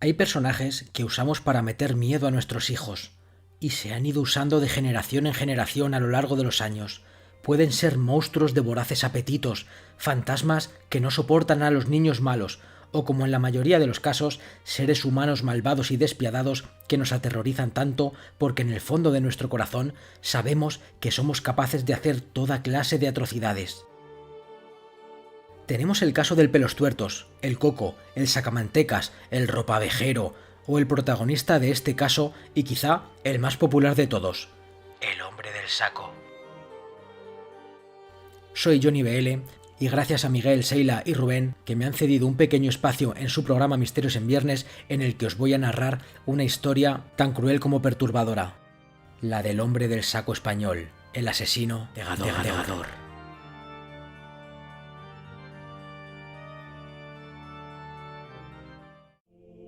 Hay personajes que usamos para meter miedo a nuestros hijos, y se han ido usando de generación en generación a lo largo de los años. Pueden ser monstruos de voraces apetitos, fantasmas que no soportan a los niños malos, o como en la mayoría de los casos, seres humanos malvados y despiadados que nos aterrorizan tanto porque en el fondo de nuestro corazón sabemos que somos capaces de hacer toda clase de atrocidades. Tenemos el caso del Pelostuertos, el Coco, el Sacamantecas, el Ropavejero, o el protagonista de este caso y quizá el más popular de todos, el Hombre del Saco. Soy Johnny BL y gracias a Miguel, Seila y Rubén que me han cedido un pequeño espacio en su programa Misterios en Viernes en el que os voy a narrar una historia tan cruel como perturbadora, la del Hombre del Saco español, el asesino de Gador.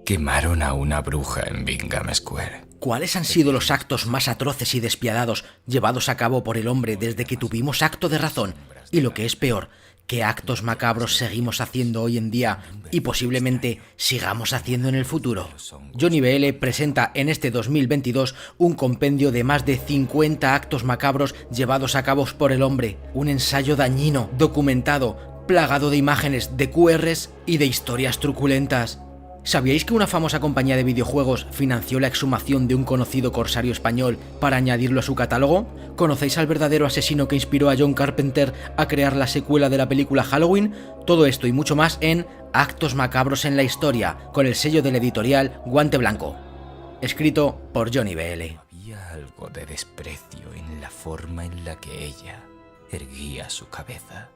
Quemaron a una bruja en Bingham Square. ¿Cuáles han sido los actos más atroces y despiadados llevados a cabo por el hombre desde que tuvimos acto de razón? Y lo que es peor, ¿qué actos macabros seguimos haciendo hoy en día y posiblemente sigamos haciendo en el futuro? Johnny BL presenta en este 2022 un compendio de más de 50 actos macabros llevados a cabo por el hombre, un ensayo dañino, documentado, plagado de imágenes, de QRs y de historias truculentas. ¿Sabíais que una famosa compañía de videojuegos financió la exhumación de un conocido corsario español para añadirlo a su catálogo? ¿Conocéis al verdadero asesino que inspiró a John Carpenter a crear la secuela de la película Halloween? Todo esto y mucho más en Actos macabros en la historia, con el sello del editorial Guante Blanco. Escrito por Johnny BL. Había algo de desprecio en la forma en la que ella erguía su cabeza.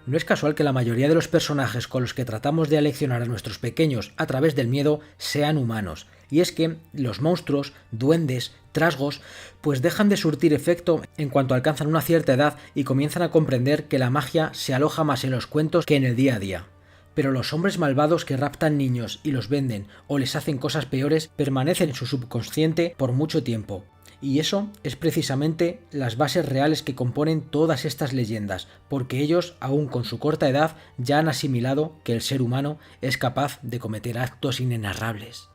No es casual que la mayoría de los personajes con los que tratamos de aleccionar a nuestros pequeños a través del miedo sean humanos, y es que los monstruos, duendes, trasgos, pues dejan de surtir efecto en cuanto alcanzan una cierta edad y comienzan a comprender que la magia se aloja más en los cuentos que en el día a día. Pero los hombres malvados que raptan niños y los venden o les hacen cosas peores permanecen en su subconsciente por mucho tiempo. Y eso es precisamente las bases reales que componen todas estas leyendas, porque ellos, aún con su corta edad, ya han asimilado que el ser humano es capaz de cometer actos inenarrables.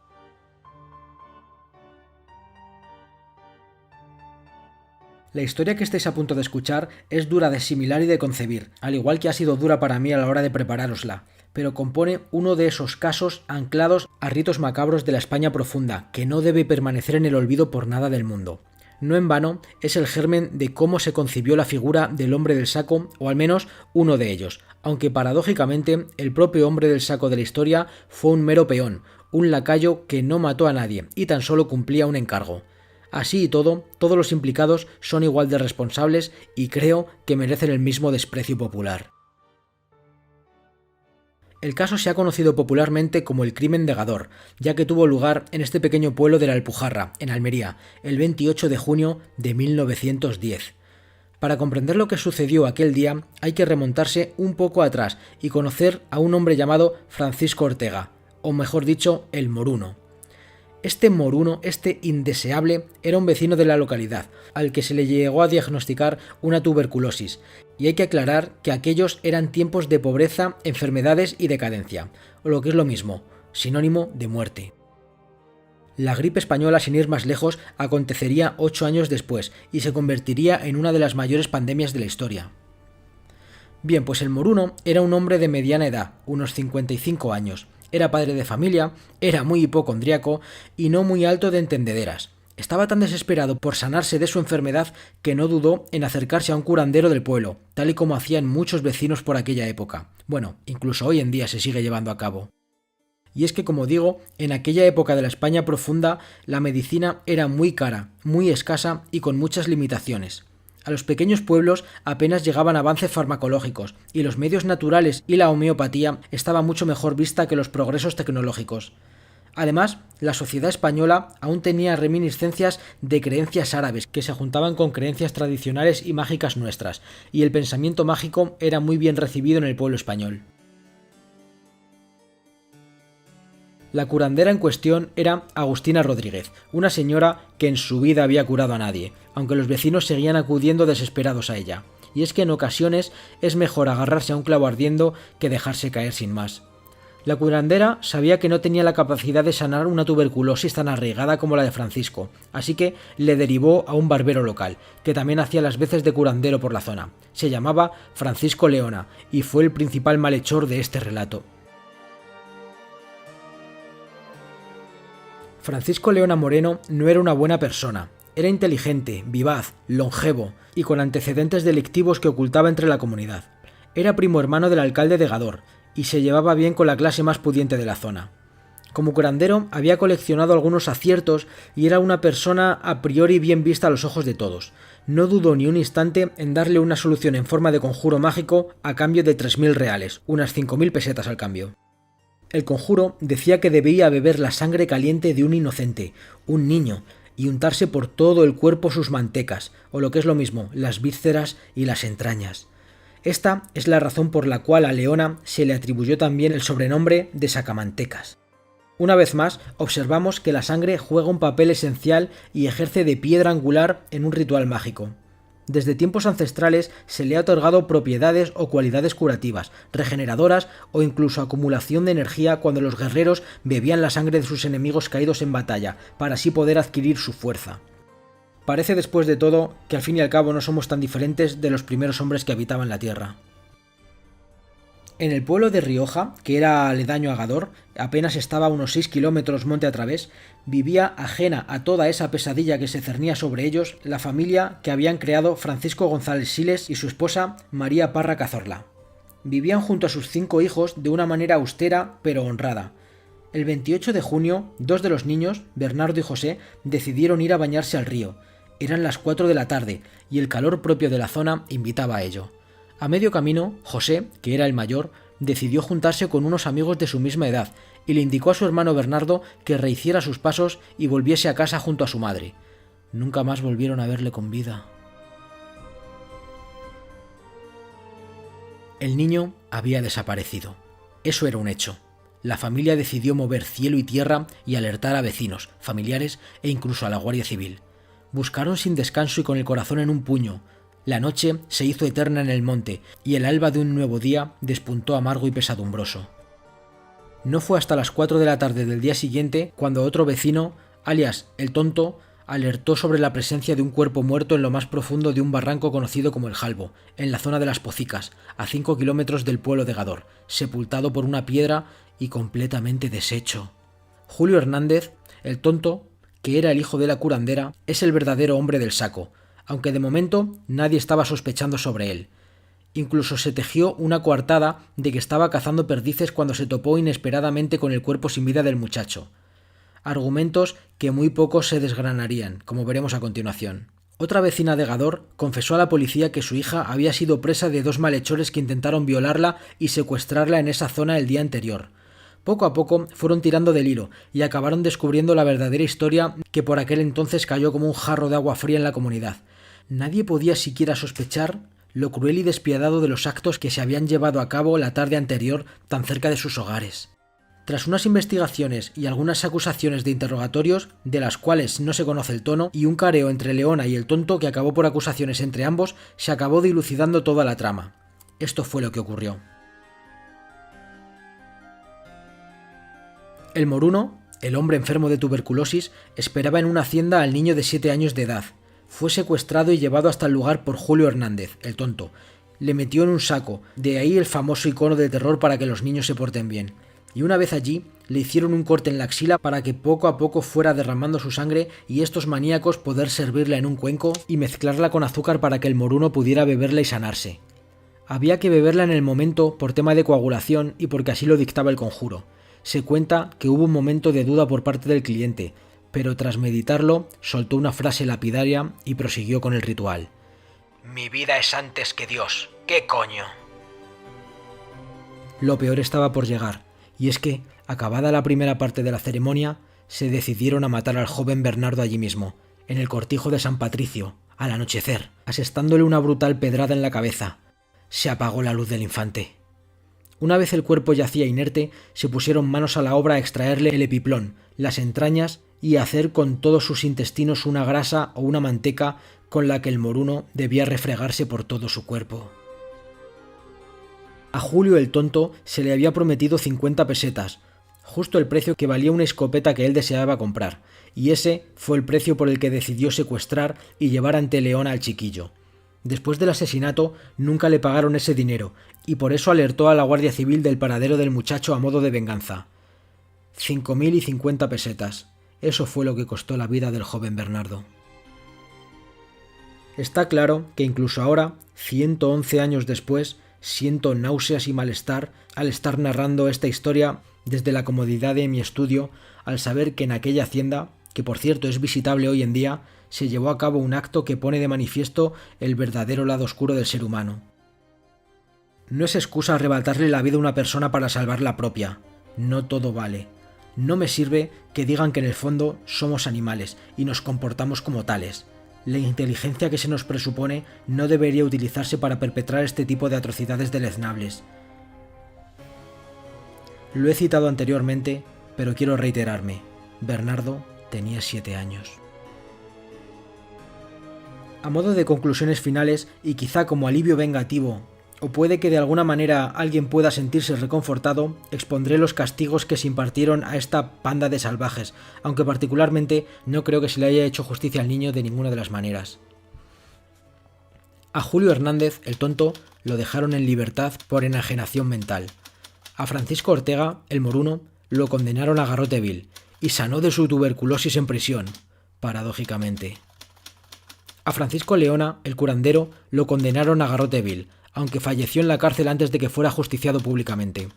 La historia que estáis a punto de escuchar es dura de asimilar y de concebir, al igual que ha sido dura para mí a la hora de preparárosla, pero compone uno de esos casos anclados a ritos macabros de la España profunda, que no debe permanecer en el olvido por nada del mundo. No en vano es el germen de cómo se concibió la figura del Hombre del Saco, o al menos uno de ellos, aunque paradójicamente el propio Hombre del Saco de la historia fue un mero peón, un lacayo que no mató a nadie y tan solo cumplía un encargo. Así y todo, todos los implicados son igual de responsables y creo que merecen el mismo desprecio popular. El caso se ha conocido popularmente como el crimen de Gador, ya que tuvo lugar en este pequeño pueblo de la Alpujarra, en Almería, el 28 de junio de 1910. Para comprender lo que sucedió aquel día hay que remontarse un poco atrás y conocer a un hombre llamado Francisco Ortega, o mejor dicho, el Moruno. Este moruno, este indeseable, era un vecino de la localidad, al que se le llegó a diagnosticar una tuberculosis, y hay que aclarar que aquellos eran tiempos de pobreza, enfermedades y decadencia, o lo que es lo mismo, sinónimo de muerte. La gripe española, sin ir más lejos, acontecería 8 años después, y se convertiría en una de las mayores pandemias de la historia. Bien, pues el moruno era un hombre de mediana edad, unos 55 años, era padre de familia, era muy hipocondríaco y no muy alto de entendederas. Estaba tan desesperado por sanarse de su enfermedad que no dudó en acercarse a un curandero del pueblo, tal y como hacían muchos vecinos por aquella época. Bueno, incluso hoy en día se sigue llevando a cabo. Y es que, como digo, en aquella época de la España profunda, la medicina era muy cara, muy escasa y con muchas limitaciones. A los pequeños pueblos apenas llegaban avances farmacológicos y los medios naturales y la homeopatía estaba mucho mejor vista que los progresos tecnológicos. Además, la sociedad española aún tenía reminiscencias de creencias árabes que se juntaban con creencias tradicionales y mágicas nuestras, y el pensamiento mágico era muy bien recibido en el pueblo español. La curandera en cuestión era Agustina Rodríguez, una señora que en su vida había curado a nadie, aunque los vecinos seguían acudiendo desesperados a ella. Y es que en ocasiones es mejor agarrarse a un clavo ardiendo que dejarse caer sin más. La curandera sabía que no tenía la capacidad de sanar una tuberculosis tan arraigada como la de Francisco, así que le derivó a un barbero local, que también hacía las veces de curandero por la zona. Se llamaba Francisco Leona y fue el principal malhechor de este relato. Francisco Leona Moreno no era una buena persona. Era inteligente, vivaz, longevo y con antecedentes delictivos que ocultaba entre la comunidad. Era primo hermano del alcalde de Gador y se llevaba bien con la clase más pudiente de la zona. Como curandero había coleccionado algunos aciertos y era una persona a priori bien vista a los ojos de todos. No dudó ni un instante en darle una solución en forma de conjuro mágico a cambio de 3.000 reales, unas 5.000 pesetas al cambio. El conjuro decía que debía beber la sangre caliente de un inocente, un niño, y untarse por todo el cuerpo sus mantecas, o lo que es lo mismo, las vísceras y las entrañas. Esta es la razón por la cual a Leona se le atribuyó también el sobrenombre de sacamantecas. Una vez más, observamos que la sangre juega un papel esencial y ejerce de piedra angular en un ritual mágico. Desde tiempos ancestrales se le ha otorgado propiedades o cualidades curativas, regeneradoras o incluso acumulación de energía cuando los guerreros bebían la sangre de sus enemigos caídos en batalla, para así poder adquirir su fuerza. Parece después de todo que al fin y al cabo no somos tan diferentes de los primeros hombres que habitaban la tierra. En el pueblo de Rioja, que era aledaño a Gador, apenas estaba a unos 6 kilómetros monte a través, vivía ajena a toda esa pesadilla que se cernía sobre ellos la familia que habían creado Francisco González Siles y su esposa María Parra Cazorla. Vivían junto a sus 5 hijos de una manera austera pero honrada. El 28 de junio, 2 de los niños, Bernardo y José, decidieron ir a bañarse al río. Eran las 4 de la tarde y el calor propio de la zona invitaba a ello. A medio camino, José, que era el mayor, decidió juntarse con unos amigos de su misma edad y le indicó a su hermano Bernardo que rehiciera sus pasos y volviese a casa junto a su madre. Nunca más volvieron a verle con vida. El niño había desaparecido. Eso era un hecho. La familia decidió mover cielo y tierra y alertar a vecinos, familiares e incluso a la Guardia Civil. Buscaron sin descanso y con el corazón en un puño. La noche se hizo eterna en el monte y el alba de un nuevo día despuntó amargo y pesadumbroso. No fue hasta las 4 de la tarde del día siguiente cuando otro vecino, alias el Tonto, alertó sobre la presencia de un cuerpo muerto en lo más profundo de un barranco conocido como el Jalbo, en la zona de las Pocicas, a 5 kilómetros del pueblo de Gador, sepultado por una piedra y completamente deshecho. Julio Hernández, el Tonto, que era el hijo de la curandera, es el verdadero hombre del saco, aunque de momento nadie estaba sospechando sobre él. Incluso se tejió una coartada de que estaba cazando perdices cuando se topó inesperadamente con el cuerpo sin vida del muchacho. Argumentos que muy pocos se desgranarían, como veremos a continuación. Otra vecina de Gador confesó a la policía que su hija había sido presa de 2 malhechores que intentaron violarla y secuestrarla en esa zona el día anterior. Poco a poco fueron tirando del hilo y acabaron descubriendo la verdadera historia que por aquel entonces cayó como un jarro de agua fría en la comunidad. Nadie podía siquiera sospechar lo cruel y despiadado de los actos que se habían llevado a cabo la tarde anterior tan cerca de sus hogares. Tras unas investigaciones y algunas acusaciones de interrogatorios, de las cuales no se conoce el tono, y un careo entre Leona y el Tonto que acabó por acusaciones entre ambos, se acabó dilucidando toda la trama. Esto fue lo que ocurrió. El moruno, el hombre enfermo de tuberculosis, esperaba en una hacienda al niño de 7 años de edad. Fue secuestrado y llevado hasta el lugar por Julio Hernández, el Tonto. Le metió en un saco, de ahí el famoso icono de terror para que los niños se porten bien. Y una vez allí, le hicieron un corte en la axila para que poco a poco fuera derramando su sangre y estos maníacos poder servirla en un cuenco y mezclarla con azúcar para que el moruno pudiera beberla y sanarse. Había que beberla en el momento por tema de coagulación y porque así lo dictaba el conjuro. Se cuenta que hubo un momento de duda por parte del cliente, pero tras meditarlo, soltó una frase lapidaria y prosiguió con el ritual. «Mi vida es antes que Dios. ¿Qué coño?». Lo peor estaba por llegar, y es que, acabada la primera parte de la ceremonia, se decidieron a matar al joven Bernardo allí mismo, en el cortijo de San Patricio, al anochecer, asestándole una brutal pedrada en la cabeza. Se apagó la luz del infante. Una vez el cuerpo yacía inerte, se pusieron manos a la obra a extraerle el epiplón, las entrañas y a hacer con todos sus intestinos una grasa o una manteca con la que el moruno debía refregarse por todo su cuerpo. A Julio el tonto se le había prometido 50 pesetas, justo el precio que valía una escopeta que él deseaba comprar, y ese fue el precio por el que decidió secuestrar y llevar ante Leona al chiquillo. Después del asesinato nunca le pagaron ese dinero, y por eso alertó a la Guardia Civil del paradero del muchacho a modo de venganza. 5.050 pesetas. Eso fue lo que costó la vida del joven Bernardo. Está claro que incluso ahora, 111 años después, siento náuseas y malestar al estar narrando esta historia desde la comodidad de mi estudio, al saber que en aquella hacienda, que por cierto es visitable hoy en día, se llevó a cabo un acto que pone de manifiesto el verdadero lado oscuro del ser humano. No es excusa arrebatarle la vida a una persona para salvar la propia. No todo vale. No me sirve que digan que en el fondo somos animales y nos comportamos como tales. La inteligencia que se nos presupone no debería utilizarse para perpetrar este tipo de atrocidades deleznables. Lo he citado anteriormente, pero quiero reiterarme. Bernardo tenía 7 años. A modo de conclusiones finales y quizá como alivio vengativo, o puede que de alguna manera alguien pueda sentirse reconfortado, expondré los castigos que se impartieron a esta panda de salvajes, aunque particularmente no creo que se le haya hecho justicia al niño de ninguna de las maneras. A Julio Hernández, el tonto, lo dejaron en libertad por enajenación mental. A Francisco Ortega, el moruno, lo condenaron a garrote vil y sanó de su tuberculosis en prisión, paradójicamente. A Francisco Leona, el curandero, lo condenaron a garrote vil, aunque falleció en la cárcel antes de que fuera ajusticiado públicamente.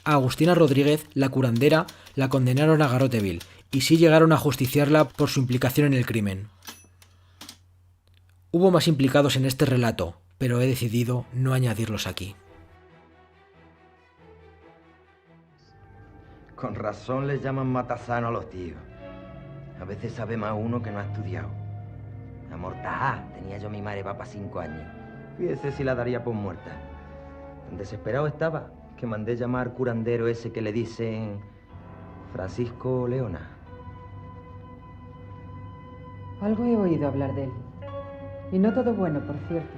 A Agustina Rodríguez, la curandera, la condenaron a garrote vil, y sí llegaron a ajusticiarla por su implicación en el crimen. Hubo más implicados en este relato, pero he decidido no añadirlos aquí. Con razón les llaman matasanos a los tíos. A veces sabe más uno que no ha estudiado. Amortajá tenía yo a mi madre para 5 años. Fíjese si la daría por muerta. Tan desesperado estaba que mandé llamar al curandero ese que le dicen Francisco Leona. Algo he oído hablar de él. Y no todo bueno, por cierto.